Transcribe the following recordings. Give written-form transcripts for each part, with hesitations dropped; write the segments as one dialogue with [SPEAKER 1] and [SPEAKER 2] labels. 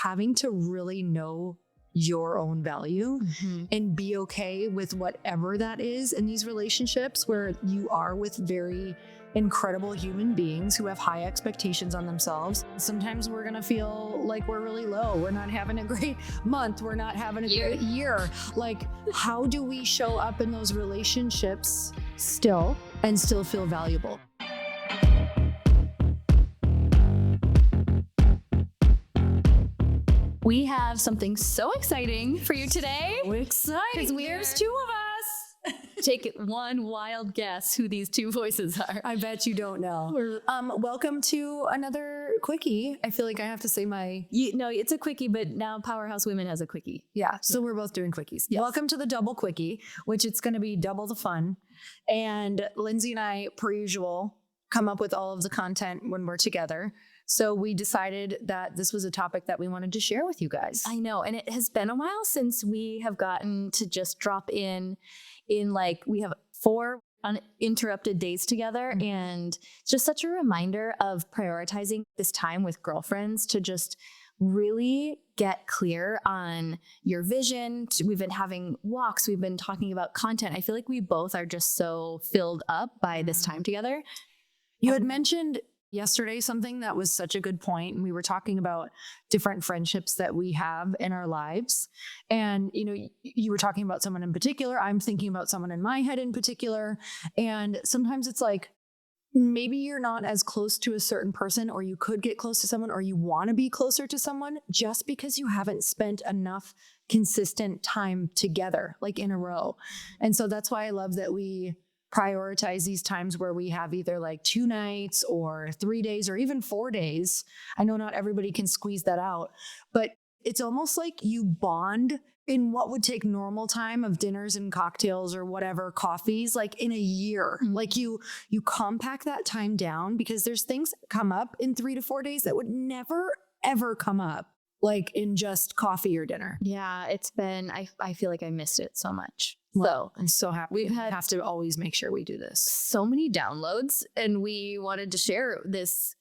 [SPEAKER 1] having to really know your own value and be okay with whatever that is in these relationships where you are with very incredible human beings who have high expectations on themselves. Sometimes we're going to feel like we're really low. We're not having a great month. We're not having a great year. Like, how do we show up in those relationships still and still feel valuable?
[SPEAKER 2] We have something so exciting for you today.
[SPEAKER 1] So exciting.
[SPEAKER 2] Because there's two of us. Take one wild guess who these two voices are.
[SPEAKER 1] I bet you don't know. Welcome to another quickie. I feel like I have to say
[SPEAKER 2] No, it's a quickie, but now Powerhouse Women has a quickie.
[SPEAKER 1] Yeah, so we're both doing quickies.
[SPEAKER 2] Yes.
[SPEAKER 1] Welcome to the double quickie, which it's going to be double the fun. And Lindsey and I, per usual, come up with all of the content when we're together. So we decided that this was a topic that we wanted to share with you guys.
[SPEAKER 2] I know. And it has been a while since we have gotten to just drop in like we have 4 uninterrupted days together. And it's just such a reminder of prioritizing this time with girlfriends to just really get clear on your vision. We've been having walks. We've been talking about content. I feel like we both are just so filled up by this time together.
[SPEAKER 1] You had mentioned yesterday something that was such a good point, and we were talking about different friendships that we have in our lives. And you were talking about someone in particular. I'm thinking about someone in my head in particular. And sometimes it's like, maybe you're not as close to a certain person, or you could get close to someone, or you want to be closer to someone just because you haven't spent enough consistent time together, like in a row. And so that's why I love that we prioritize these times where we have either like 2 nights or 3 days or even 4 days. I know not everybody can squeeze that out, but it's almost like you bond in what would take normal time of dinners and cocktails or whatever, coffees, like in a year. Like you compact that time down because there's things that come up in 3 to 4 days that would never, ever come up like in just coffee or dinner.
[SPEAKER 2] Yeah, it's been, I feel like I missed it so much.
[SPEAKER 1] Well, I'm so happy.
[SPEAKER 2] We
[SPEAKER 1] have to always make sure we do this.
[SPEAKER 2] So many downloads, and we wanted to share this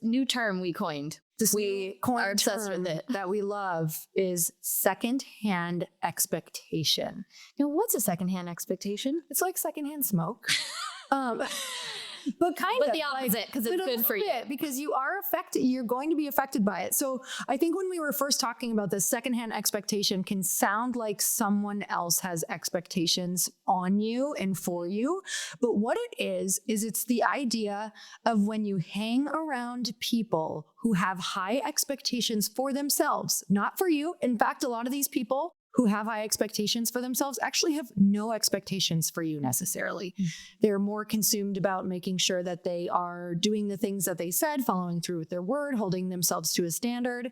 [SPEAKER 2] new term we coined. We are obsessed with it.
[SPEAKER 1] That we love is secondhand expectation.
[SPEAKER 2] Now, what's a secondhand expectation?
[SPEAKER 1] It's like secondhand smoke.
[SPEAKER 2] But the opposite, because it's good for you.
[SPEAKER 1] Because you are affected, you're going to be affected by it. So I think when we were first talking about this, secondhand expectation can sound like someone else has expectations on you and for you. But what it is it's the idea of when you hang around people who have high expectations for themselves, not for you. In fact, a lot of these people who have high expectations for themselves actually have no expectations for you necessarily. They're more consumed about making sure that they are doing the things that they said, following through with their word, holding themselves to a standard.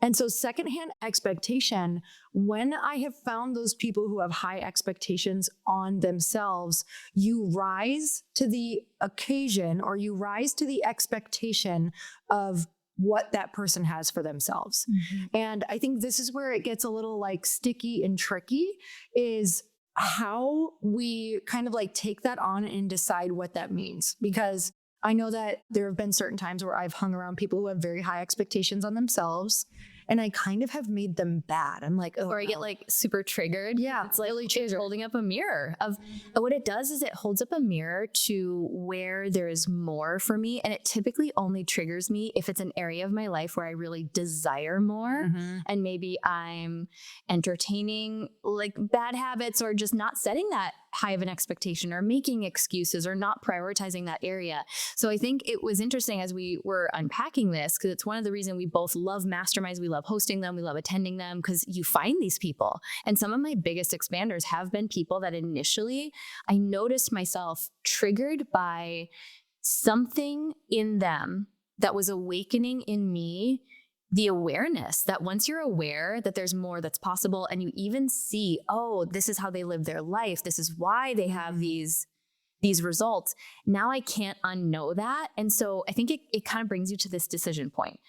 [SPEAKER 1] And so secondhand expectation, when I have found those people who have high expectations on themselves, you rise to the occasion, or you rise to the expectation of what that person has for themselves. And I think this is where it gets a little like sticky and tricky, is how we kind of like take that on and decide what that means. Because I know that there have been certain times where I've hung around people who have very high expectations on themselves, and I kind of have made them bad. I'm like, oh,
[SPEAKER 2] or I get like super triggered.
[SPEAKER 1] Yeah,
[SPEAKER 2] it's like it's holding up a mirror of what it does is it holds up a mirror to where there is more for me. And it typically only triggers me if it's an area of my life where I really desire more. And maybe I'm entertaining like bad habits, or just not setting that high of an expectation, or making excuses, or not prioritizing that area. So I think it was interesting as we were unpacking this, because it's one of the reasons we both love masterminds. We love hosting them. We love attending them, because you find these people. And some of my biggest expanders have been people that initially I noticed myself triggered by something in them that was awakening in me the awareness that once you're aware that there's more that's possible, and you even see, oh, this is how they live their life, this is why they have these results, now I can't unknow that. And so I think it kind of brings you to this decision point.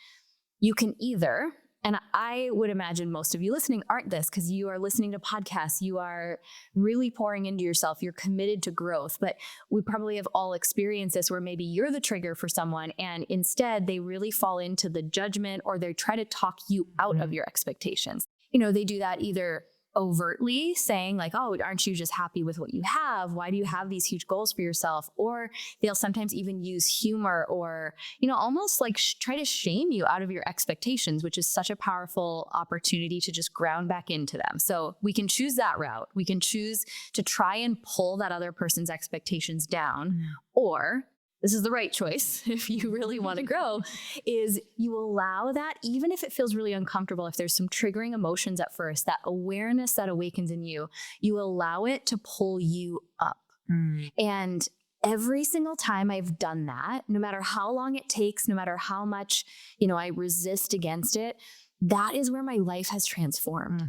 [SPEAKER 2] You can either And I would imagine most of you listening aren't this, because you are listening to podcasts. You are really pouring into yourself. You're committed to growth. But we probably have all experienced this where maybe you're the trigger for someone and instead they really fall into the judgment or they try to talk you out of your expectations. They do that either overtly saying like, oh, aren't you just happy with what you have? Why do you have these huge goals for yourself? Or they'll sometimes even use humor or, almost like try to shame you out of your expectations, which is such a powerful opportunity to just ground back into them. So we can choose that route. We can choose to try and pull that other person's expectations down, or this is the right choice if you really want to grow, is you allow that, even if it feels really uncomfortable, if there's some triggering emotions at first, that awareness that awakens in you, you allow it to pull you up. And every single time I've done that, no matter how long it takes, no matter how much, I resist against it, that is where my life has transformed.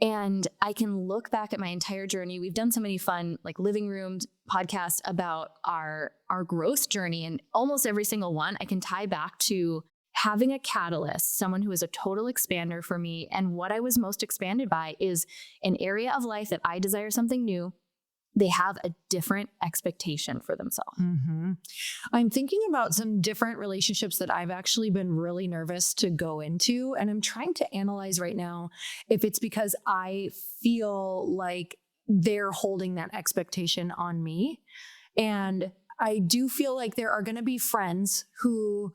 [SPEAKER 2] And I can look back at my entire journey. We've done so many fun like living room podcasts about our growth journey, and almost every single one I can tie back to having a catalyst, someone who is a total expander for me. And what I was most expanded by is an area of life that I desire something new. They have a different expectation for themselves.
[SPEAKER 1] I'm thinking about some different relationships that I've actually been really nervous to go into. And I'm trying to analyze right now if it's because I feel like they're holding that expectation on me. And I do feel like there are going to be friends who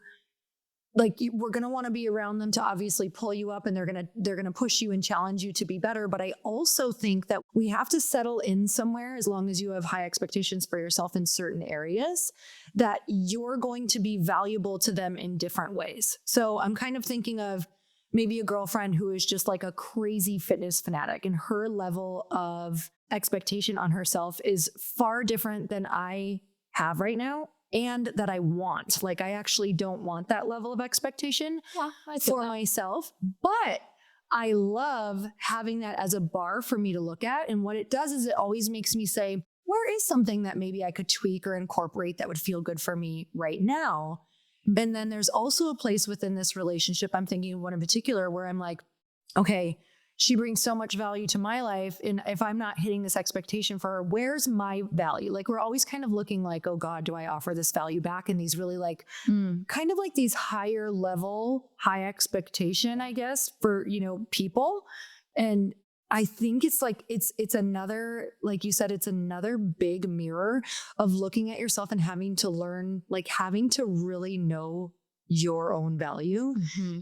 [SPEAKER 1] we're going to want to be around them to obviously pull you up, and they're going to push you and challenge you to be better. But I also think that we have to settle in somewhere, as long as you have high expectations for yourself in certain areas, that you're going to be valuable to them in different ways. So I'm kind of thinking of maybe a girlfriend who is just like a crazy fitness fanatic, and her level of expectation on herself is far different than I have right now. And that I want. Like, I actually don't want that level of expectation for myself. But I love having that as a bar for me to look at. And what it does is it always makes me say, where is something that maybe I could tweak or incorporate that would feel good for me right now? And then there's also a place within this relationship, I'm thinking of one in particular, where I'm like, okay, she brings so much value to my life. And if I'm not hitting this expectation for her, where's my value? Like, we're always kind of looking like, oh God, do I offer this value back? And these really kind of like these higher level, high expectation, I guess, for, people. And I think it's like, it's another, like you said, it's another big mirror of looking at yourself and having to learn, like having to really know your own value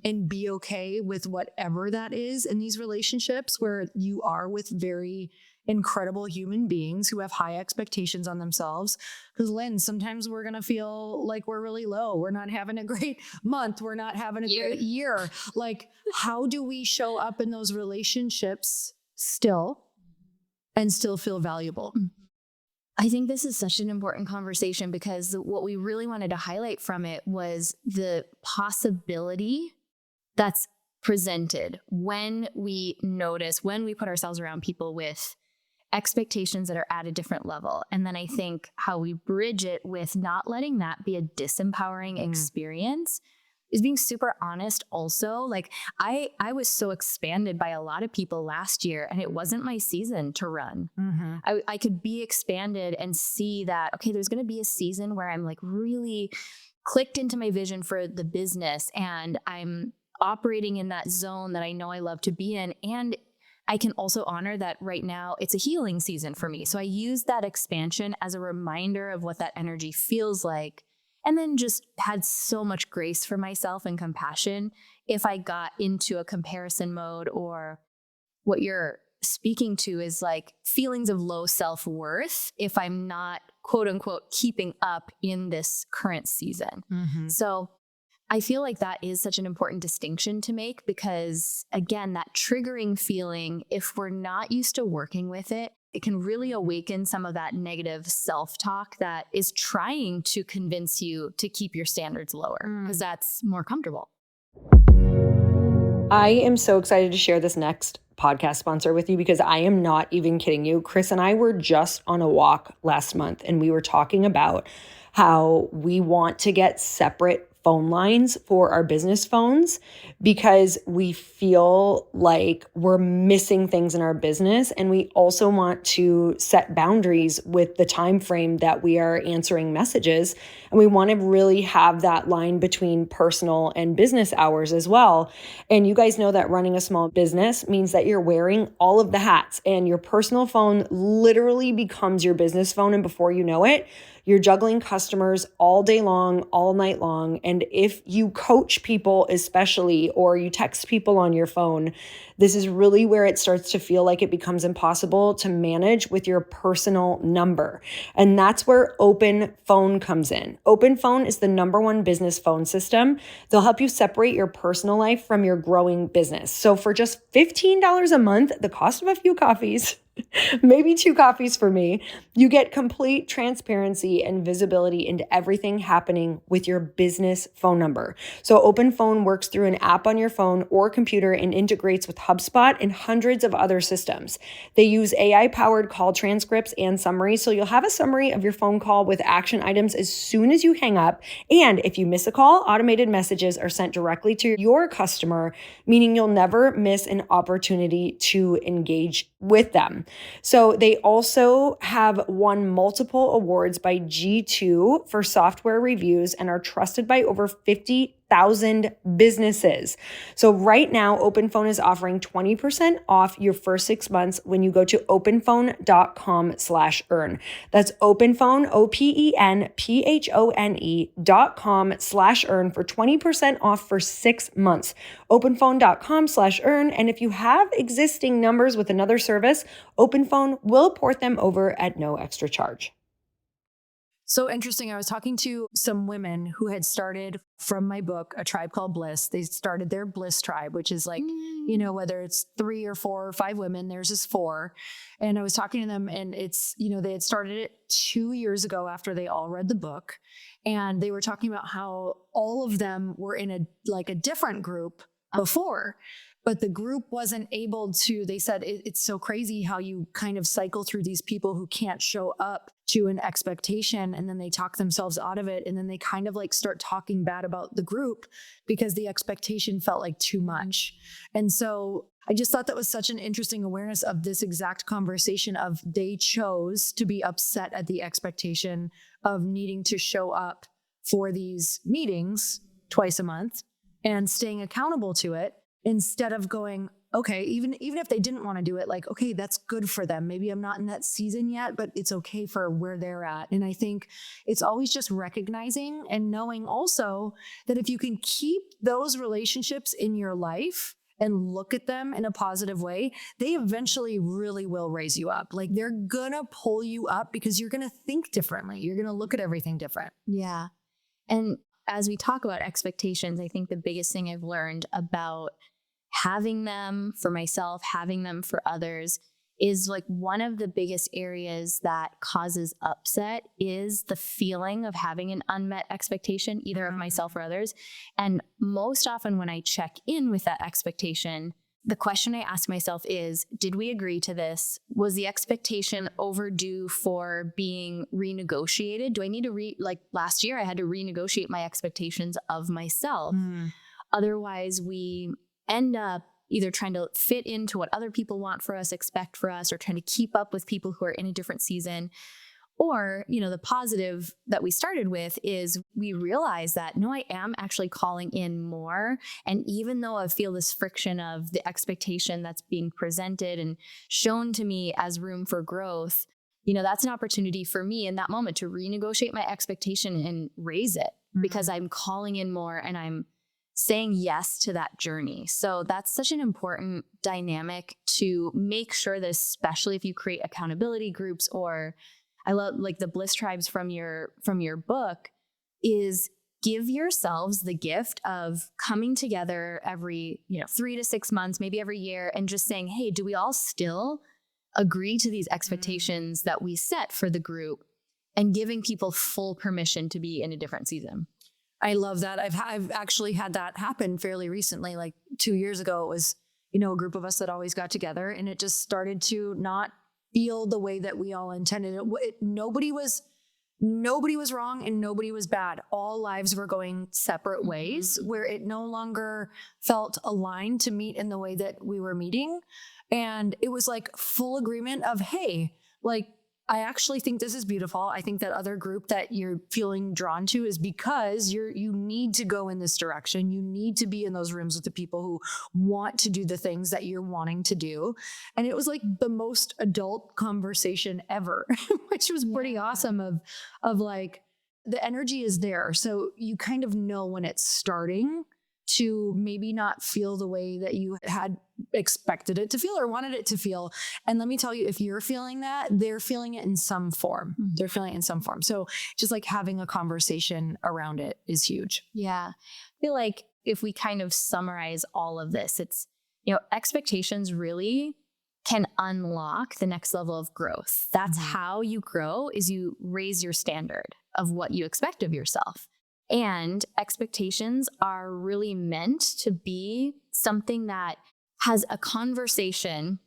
[SPEAKER 1] and be okay with whatever that is in these relationships where you are with very incredible human beings who have high expectations on themselves. Because Lynn, sometimes we're going to feel like we're really low. We're not having a great month. We're not having a great year. Like, how do we show up in those relationships still and still feel valuable?
[SPEAKER 2] I think this is such an important conversation, because what we really wanted to highlight from it was the possibility that's presented when we put ourselves around people with expectations that are at a different level. And then I think how we bridge it with not letting that be a disempowering experience is being super honest also. Like I was so expanded by a lot of people last year, and it wasn't my season to run. I could be expanded and see that, okay, there's going to be a season where I'm like really clicked into my vision for the business, and I'm operating in that zone that I know I love to be in. And I can also honor that right now it's a healing season for me. So I use that expansion as a reminder of what that energy feels like. And then just had so much grace for myself and compassion if I got into a comparison mode, or what you're speaking to is like feelings of low self-worth if I'm not, quote unquote, keeping up in this current season. So I feel like that is such an important distinction to make, because again, that triggering feeling, if we're not used to working with it, it can really awaken some of that negative self-talk that is trying to convince you to keep your standards lower, because that's more comfortable.
[SPEAKER 3] I am so excited to share this next podcast sponsor with you, because I am not even kidding you. Chris and I were just on a walk last month, and we were talking about how we want to get separate phone lines for our business phones because we feel like we're missing things in our business. And we also want to set boundaries with the time frame that we are answering messages. And we want to really have that line between personal and business hours as well. And you guys know that running a small business means that you're wearing all of the hats, and your personal phone literally becomes your business phone. And before you know it, you're juggling customers all day long, all night long. And if you coach people, especially, or you text people on your phone, this is really where it starts to feel like it becomes impossible to manage with your personal number. And that's where Open Phone comes in. Open Phone is the #1 business phone system. They'll help you separate your personal life from your growing business. So for just $15 a month, the cost of a few coffees, maybe 2 coffees for me, you get complete transparency and visibility into everything happening with your business phone number. So Open Phone works through an app on your phone or computer and integrates with HubSpot and hundreds of other systems. They use AI-powered call transcripts and summaries, so you'll have a summary of your phone call with action items as soon as you hang up. And if you miss a call, automated messages are sent directly to your customer, meaning you'll never miss an opportunity to engage with them. So they also have won multiple awards by G2 for software reviews and are trusted by over 50,000 businesses. So right now, Open Phone is offering 20% off your first 6 months when you go to openphone.com/earn. That's openphone, openphone.com/earn for 20% off for 6 months. Openphone.com/earn. And if you have existing numbers with another service, Open Phone will port them over at no extra charge.
[SPEAKER 1] So interesting. I was talking to some women who had started from my book, A Tribe Called Bliss. They started their Bliss Tribe, which is like, whether it's 3 or 4 or 5 women, theirs is 4. And I was talking to them, and it's, they had started it 2 years ago after they all read the book. And they were talking about how all of them were in a different group before. But the group wasn't able to, they said, it's so crazy how you kind of cycle through these people who can't show up to an expectation, and then they talk themselves out of it. And then they kind of start talking bad about the group because the expectation felt like too much. And so I just thought that was such an interesting awareness of this exact conversation of they chose to be upset at the expectation of needing to show up for these meetings twice a month and staying accountable to it, instead of going, okay, even if they didn't want to do it, okay, that's good for them. Maybe I'm not in that season yet, but it's okay for where they're at. And I think it's always just recognizing and knowing also that if you can keep those relationships in your life and look at them in a positive way, they eventually really will raise you up. They're gonna pull you up because you're gonna think differently. You're gonna look at everything different.
[SPEAKER 2] Yeah. And as we talk about expectations, I think the biggest thing I've learned about having them for myself, having them for others, is one of the biggest areas that causes upset is the feeling of having an unmet expectation, either of myself or others. And most often when I check in with that expectation, the question I ask myself is, did we agree to this? Was the expectation overdue for being renegotiated? Do I need to last year I had to renegotiate my expectations of myself. Otherwise, we end up either trying to fit into what other people want for us, expect for us, or trying to keep up with people who are in a different season. Or, the positive that we started with is we realize that, no, I am actually calling in more. And even though I feel this friction of the expectation that's being presented and shown to me as room for growth, that's an opportunity for me in that moment to renegotiate my expectation and raise it because I'm calling in more and I'm saying yes to that journey. So that's such an important dynamic to make sure that, especially if you create accountability groups, or I love the Bliss Tribes from your book, is give yourselves the gift of coming together every 3 to 6 months, maybe every year, and just saying, hey, do we all still agree to these expectations that we set for the group, and giving people full permission to be in a different season.
[SPEAKER 1] I love that. I've actually had that happen fairly recently. 2 years ago, it was, a group of us that always got together, and it just started to not feel the way that we all intended it. Nobody was nobody was wrong and nobody was bad. All lives were going separate ways where it no longer felt aligned to meet in the way that we were meeting. And it was like full agreement of, hey, like, I actually think this is beautiful. I think that other group that you're feeling drawn to is because you need to go in this direction. You need to be in those rooms with the people who want to do the things that you're wanting to do. And it was like the most adult conversation ever, which was pretty awesome of like, the energy is there. So you kind of know when it's starting to maybe not feel the way that you had expected it to feel or wanted it to feel. And let me tell you, if you're feeling that, they're feeling it in some form. They're feeling it in some form. So just like having a conversation around it is huge.
[SPEAKER 2] Yeah. I feel like if we kind of summarize all of this, it's, you know, expectations really can unlock the next level of growth. That's how you grow, is you raise your standard of what you expect of yourself. And expectations are really meant to be something that has a conversation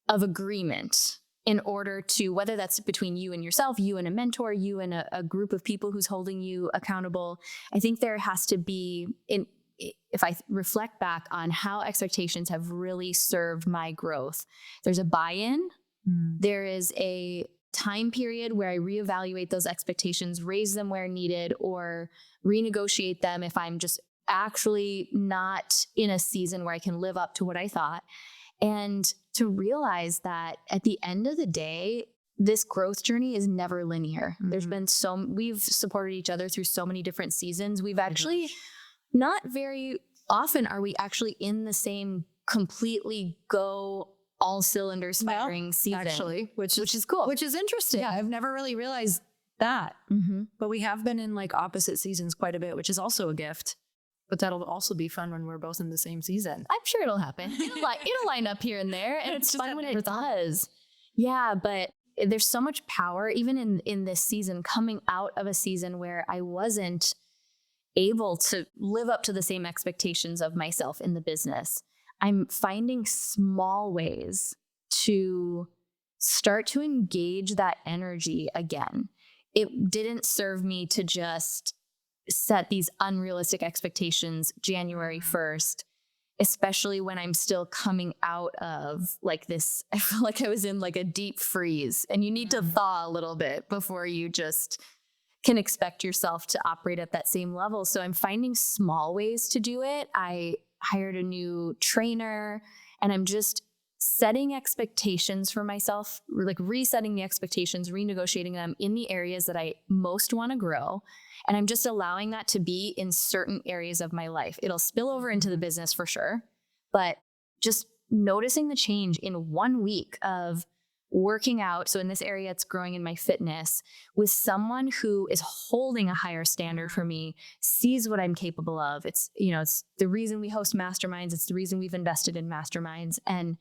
[SPEAKER 2] of agreement in order to, whether that's between you and yourself, you and a mentor, you and a group of people who's holding you accountable. I think there has to be, if I reflect back on how expectations have really served my growth, there's a buy-in, there is a time period where I reevaluate those expectations, raise them where needed, or renegotiate them if I'm just actually not in a season where I can live up to what I thought. And to realize that at the end of the day, this growth journey is never linear. There's been we've supported each other through so many different seasons. We've actually, not very often are we actually in the same completely go all cylinders firing season.
[SPEAKER 1] Actually, which
[SPEAKER 2] is cool.
[SPEAKER 1] Which is interesting. Yeah, I've never really realized that. But we have been in like opposite seasons quite a bit, which is also a gift. But that'll also be fun when we're both in the same season.
[SPEAKER 2] I'm sure it'll happen. It'll line up here and there, and it's fun when it does. Yeah, but there's so much power, even in this season, coming out of a season where I wasn't able to live up to the same expectations of myself in the business. I'm finding small ways to start to engage that energy again. It didn't serve me to just set these unrealistic expectations January 1st, especially when I'm still coming out of like this. I feel like I was in like a deep freeze, and you need to thaw a little bit before you just can expect yourself to operate at that same level. So I'm finding small ways to do it. I hired a new trainer, and I'm just setting expectations for myself, like resetting the expectations, renegotiating them in the areas that I most want to grow. And I'm just allowing that to be in certain areas of my life. It'll spill over into the business for sure, but just noticing the change in 1 week of working out. So in this area, it's growing in my fitness with someone who is holding a higher standard for me, sees what I'm capable of. It's, you know, it's the reason we host masterminds. It's the reason we've invested in masterminds. And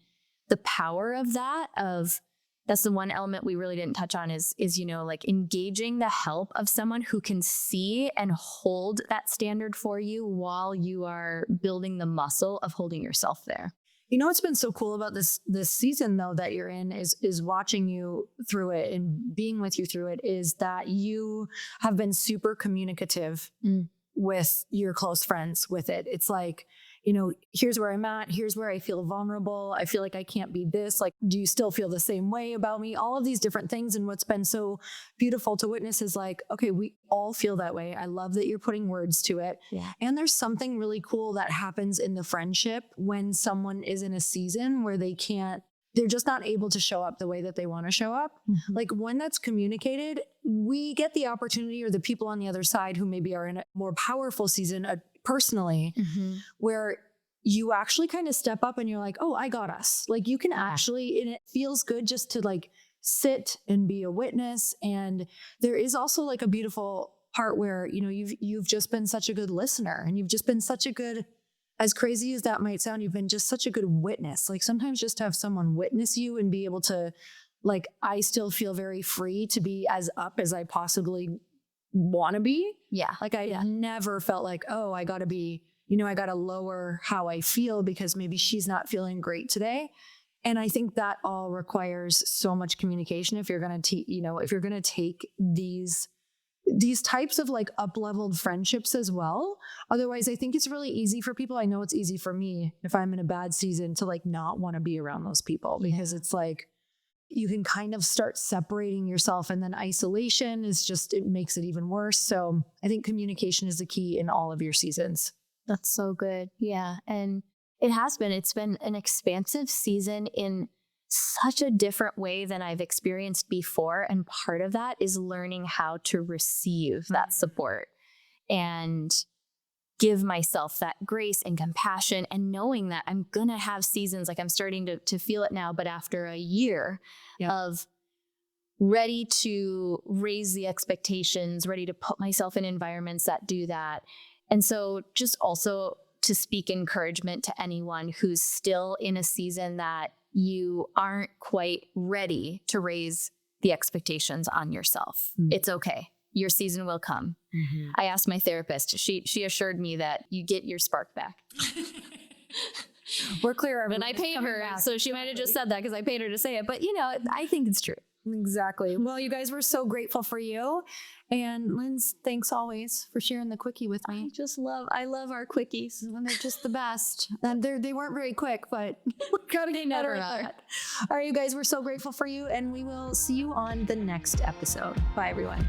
[SPEAKER 2] the power of that's the one element we really didn't touch on is, you know, like engaging the help of someone who can see and hold that standard for you while you are building the muscle of holding yourself there.
[SPEAKER 1] You know what's been so cool about this season though that you're in is watching you through it and being with you through it, is that you have been super communicative with your close friends with it. It's like, you know, here's where I'm at. Here's where I feel vulnerable. I feel like I can't be this. Like, do you still feel the same way about me? All of these different things. And what's been so beautiful to witness is like, okay, we all feel that way. I love that you're putting words to it.
[SPEAKER 2] Yeah.
[SPEAKER 1] And there's something really cool that happens in the friendship when someone is in a season where they're just not able to show up the way that they want to show up. Like when that's communicated, we get the opportunity, or the people on the other side who maybe are in a more powerful season personally, where you actually kind of step up and you're like, oh, I got us. Like you can actually, and it feels good just to like sit and be a witness. And there is also like a beautiful part where, you know, you've just been such a good listener, and you've just been such a good, as crazy as that might sound, you've been just such a good witness. Like sometimes just to have someone witness you and be able to, like, I still feel very free to be as up as I possibly want to be.
[SPEAKER 2] Yeah.
[SPEAKER 1] Like I never felt like, oh, I got to be, you know, I got to lower how I feel because maybe she's not feeling great today. And I think that all requires so much communication if you're going to, if you're going to take these these types of like up-leveled friendships as well. Otherwise, I think it's really easy for people. I know it's easy for me if I'm in a bad season to like not want to be around those people because it's like you can kind of start separating yourself, and then isolation is just, it makes it even worse. So I think communication is the key in all of your seasons.
[SPEAKER 2] That's so good. Yeah. And it's been an expansive season in such a different way than I've experienced before. And part of that is learning how to receive that support and give myself that grace and compassion, and knowing that I'm going to have seasons, like I'm starting to feel it now, but after a year of ready to raise the expectations, ready to put myself in environments that do that. And so just also to speak encouragement to anyone who's still in a season that you aren't quite ready to raise the expectations on yourself. It's okay. Your season will come. I asked my therapist, she assured me that you get your spark back.
[SPEAKER 1] We're clear.
[SPEAKER 2] And I paid her, so she might have just said that because I paid her to say it. But, I think it's true.
[SPEAKER 1] Exactly. Well, you guys, were so grateful for you. And Linz, thanks always for sharing the quickie with me.
[SPEAKER 2] I love our quickies.
[SPEAKER 1] And they're just the best. And they weren't very quick, but we gotta get better at that. All right, you guys, we're so grateful for you. And we will see you on the next episode. Bye, everyone.